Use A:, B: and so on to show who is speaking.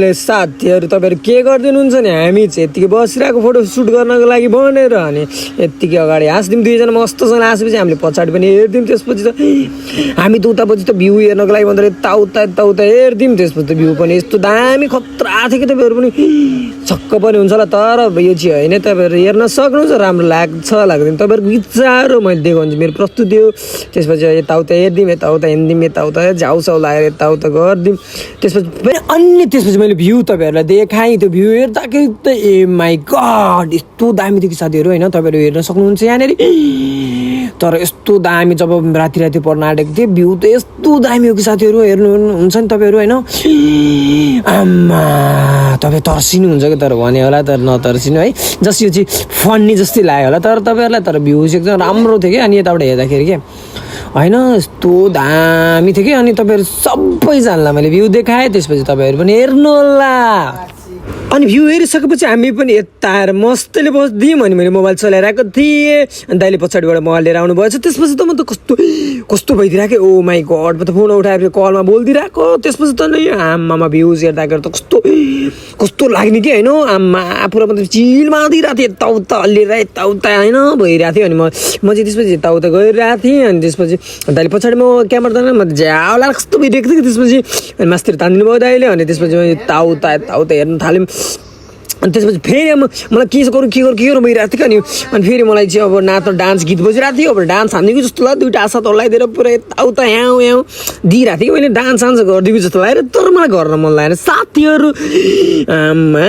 A: मैले साथीहरू तपाईँहरू के गरिदिनुहुन्छ नि हामी चाहिँ यत्तिकै बसिरहेको फोटो सुट गर्नको लागि भनेर अनि यत्तिकै अगाडि हाँसिदिउँ दुईजना मस्तसँग हाँसेपछि हामीले पछाडि पनि हेरिदिउँ त्यसपछि त हामी त उतापछि त भ्यू हेर्नको लागि भन्दा यताउता हेरिदिउँ त्यसपछि त भ्यू पनि यस्तो दामी खतरा थियो कि तपाईँहरू पनि छक्क पनि हुन्छ होला तर यो चाहिँ होइन तपाईँहरू हेर्न सक्नुहुन्छ राम्रो लाग्छ लाग्दैन तपाईँहरूको विचार मैले देखाउँछु मेरो प्रस्तुति हो त्यसपछि यताउता हेरिदिउँ यताउता हिँडिदिउँ यताउता झाउसाउ लगाएर यताउता गरिदिउँ त्यसपछि अन्य त्यसपछि मैले भ्यू तपाईँहरूलाई देखाएँ त्यो भ्यू हेर्दाखेरि त ए माई गड यस्तो दामी थियो कि साथीहरू होइन तपाईँहरू हेर्न सक्नुहुन्छ यहाँनिर तर यस्तो दामी जब राति पढ्न आँटेको थियो भ्यू त यस्तो दामी हो कि साथीहरू हेर्नुहुन्छ नि तपाईँहरू होइन आम्मा तपाईँ तर्सिनुहुन्छ कि तर भने होला तर नतर्सिनु है जस यो चाहिँ फन्नी जस्तै लाग्यो होला तर तपाईँहरूलाई तर भ्यू चाहिँ एकदम राम्रो थियो कि अनि यताबाट हेर्दाखेरि के होइन यस्तो दामी थियो कि अनि तपाईँहरू सबैजनालाई मैले भ्यू देखाएँ त्यसपछि तपाईँहरू पनि हेर्नु होला अनि भ्यू हेरिसकेपछि हामी पनि यता आएर मस्तले बस्दियौँ अनि मैले मोबाइल चलाइरहेको थिएँ अनि दाइले पछाडिबाट मोबाइल लिएर आउनु भएछ त्यसपछि त म त कस्तो भइदिरहेको ओ माई गड म त फोन उठाएर कलमा बोलिदिरहेको त्यसपछि त नै आम्मामा भ्युज हेर्दाखेरि त कस्तो लाग्ने कि होइन आम्मा पुरा मतलब चिलमा दिइरहेको थिएँ यताउता हल्लिएर यताउता होइन भइरहेको थियो अनि म चाहिँ त्यसपछि यताउता गइरहेको थिएँ अनि त्यसपछि दाइले पछाडि म क्यामेरा तानेर म झ्याउला कस्तो भइरहेको थियो कि त्यसपछि अनि मास्तिर तानिदिनु भयो दाइले अनि त्यसपछि म यताउता हेर्न थाल्यौँ अनि त्यसपछि फेरि मलाई के गरौँ भइरहेको थियो अनि फेरि मलाई चाहिँ अब न त डान्स गीत बजिरहेको थियो अब डान्स हानिदिएको जस्तो लाग्यो दुइटा आशा तल्लाइदिएर पुरा यताउता यहाँ दिइरहेको थियो कि मैले डान्स गरिदिएको जस्तो लाग्यो तर मलाई गर्न मन लागेन साथीहरू आम्मा